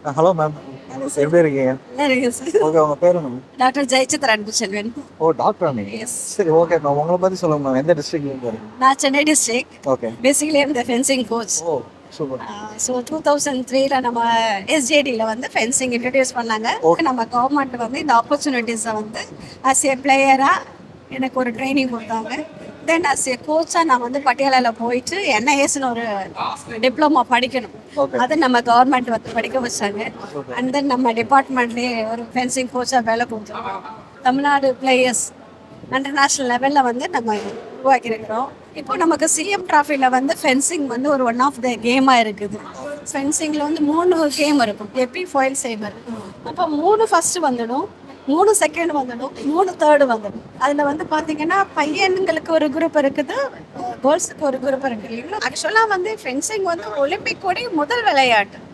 Hello ma'am. எப்படி இருக்கீங்க? Okay, உங்க பேர் என்ன மேம்? டாக்டர் ஜெயசித்ரா அன்புச்செல்வன். ஓ, டாக்டரா நீங்க? எஸ். சரி, ஓகே மேம். உங்களை பத்தி சொல்லுங்க மேம். எந்த டிஸ்ட்ரிக்ட்ல இருக்கீங்க? நான் சென்னை டிஸ்ட்ரிக்ட். ஓகே. பேசிக்கலி இந்த ஃபென்சிங் கோச். ஓ, சூப்பர். ஸோ 2003ல நம்ம எஸ்ஜேடியில் வந்து ஃபென்சிங் இன்ட்ரடியூஸ் பண்ணாங்க. ஓகே. நம்ம கவர்மெண்ட் வந்து இந்த ஆப்பர்ச்சுனிட்டிஸை வந்து அஸ் ஏ பிளேயராக எனக்கு ஒரு ட்ரைனிங் கொடுத்தாங்க. தென் அஸ் ஏ கோச்சாக நான் வந்து பட்டியாலாவில் போயிட்டு என்ஐஎஸ்னு ஒரு டிப்ளமா படிக்கணும். ஓகே. அதை நம்ம கவர்மெண்ட் வந்து படிக்க வச்சாங்க. அண்ட் தென் நம்ம டிபார்ட்மெண்ட்லேயே ஒரு ஃபென்சிங் கோச்சாக வேலை கொடுத்துருக்கோம். தமிழ்நாடு பிளேயர்ஸ் இன்டர்நேஷ்னல் லெவலில் வந்து நம்ம உருவாக்கியிருக்கிறோம். இப்போ நமக்கு சிஎம் டிராஃபியில் வந்து ஃபென்சிங் வந்து ஒரு ஒன் ஆஃப் த கேமாக இருக்குது. ஃபென்சிங்கில் வந்து 3 கேம் இருக்கும். எப்பி ஃபாயில் சேவர். அப்போ 3 ஃபஸ்ட்டு வந்துடும், 3 செகண்ட் வந்துடும், 3 தேர்டு வந்துடும். அதில் வந்து பார்த்தீங்கன்னா பையன்களுக்கு ஒரு குரூப் இருக்குது, கேர்ள்ஸுக்கு ஒரு குரூப் இருக்குது இல்லைங்களா. ஆக்சுவலாக வந்து ஃபென்சிங் வந்து ஒலிம்பிக்கோடைய முதல் விளையாட்டு.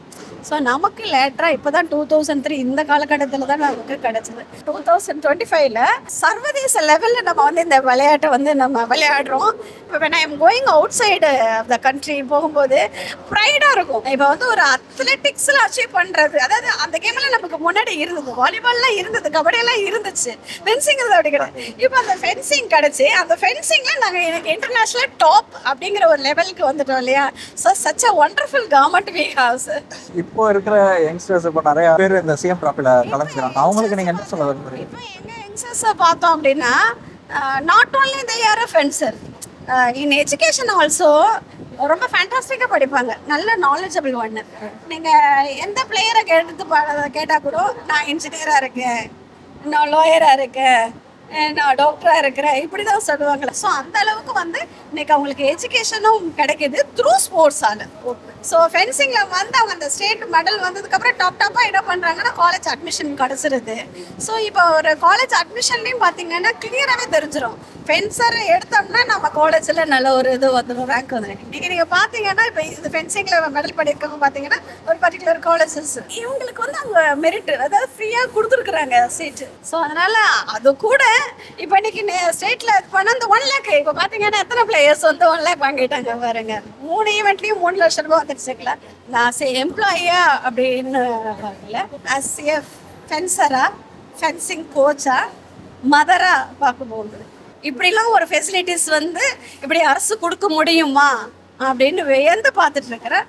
ஸோ நமக்கு லேட்டராக இப்போ தான் 2003 இந்த காலகட்டத்தில் தான் நமக்கு கிடச்சிது. 2025ல் சர்வதேச லெவலில் நம்ம வந்து இந்த விளையாட்டை வந்து நம்ம விளையாடுறோம். இப்போ when I am going outside of the country போகும்போது ப்ரைடாக இருக்கும். இப்போ வந்து ஒரு அத்லெட்டிக்ஸில் அச்சீவ் பண்ணுறது, அதாவது அந்த கேமில் நமக்கு முன்னாடி இருந்தது, வாலிபால்லாம் இருந்தது, கபடியெல்லாம் இருந்துச்சு, ஃபென்சிங் இருந்தது அப்படி கிடையாது. இப்போ அந்த ஃபென்சிங் கிடச்சி அந்த ஃபென்சிங்கில் நாங்கள் எனக்கு இன்டர்நேஷ்னல் டாப் அப்படிங்கிற ஒரு லெவலுக்கு வந்துட்டோம் இல்லையா. So such a wonderful government we have sir. இப்போ இருக்கிற யங்ஸ்டர்ஸ் இப்போ நிறைய பேர் இந்த சிஎம் டிராஃபில கலந்துக்கிறாங்க. அவங்களுக்கு நீங்க என்ன சொல்ல விரும்புறீங்க? இப்போ எங்கள் யங்ஸ்டர்ஸை பார்த்தோம் அப்படின்னா not only they are a fencer, in education also ரொம்ப ஃபேண்டாஸ்டிக்காக படிப்பாங்க. நல்ல நாலேஜபிள் ஒன்று. நீங்கள் எந்த பிளேயரை கேட்டால் கூட நான் இன்ஜினியராக இருக்கேன், நான் லாயராக இருக்கேன், நான் டாக்டராக இருக்கிறேன், இப்படி தான் சொல்லுவாங்களே. ஸோ அந்த அளவுக்கு வந்து இன்னைக்கு அவங்களுக்கு எஜுகேஷனும் கிடைக்கிது த்ரூ ஸ்போர்ட்ஸால். ஸோ ஃபென்சிங்கில் வந்து அவங்க அந்த ஸ்டேட் மெடல் வந்ததுக்கப்புறம் டாப்பாக என்ன பண்ணுறாங்கன்னா காலேஜ் அட்மிஷன் கிடச்சிருது. ஸோ இப்போ ஒரு காலேஜ் அட்மிஷன்லேயும் பார்த்தீங்கன்னா கிளியராகவே தெரிஞ்சிடும், ஃபென்சர் எடுத்தோம்னா நம்ம காலேஜில் நல்ல ஒரு இது வந்துடும், ரேங்க் வந்துடும். இன்றைக்கி நீங்கள் பார்த்தீங்கன்னா இப்போ இது ஃபென்சிங்கில் மெடல் பண்ணியிருக்கவங்க பார்த்தீங்கன்னா ஒரு பர்டிகுலர் காலேஜஸ் இவங்களுக்கு வந்து அவங்க மெரிட், அதாவது ஃப்ரீயாக கொடுத்துருக்குறாங்க சீட்டு. ஸோ அதனால் அது கூட இப்போ இன்னைக்கு ஸ்டேட்டில் பண்ண அந்த 1 lakh இப்போ பார்த்தீங்கன்னா எத்தனை பிளேயர்ஸ் வந்து 1 lakh வாங்கிட்டாங்க பாருங்க. 3 ஈவெண்ட்லேயும் 3 லட்சம் ரூபாய் வந்துருச்சுங்களா. நான் ஆஸ் ஏ எம்ப்ளாயியா அப்படின்னு பார்க்கல, ஆஸ் ஏ ஃபென்சரா, ஃபென்சிங் கோச்சா, மதரா பார்க்கும்போது இப்படிலாம் ஒரு ஃபெசிலிட்டிஸ் வந்து இப்படி அரசு கொடுக்க முடியுமா அப்படின்னு வியந்து பார்த்துட்டு இருக்கிறேன்.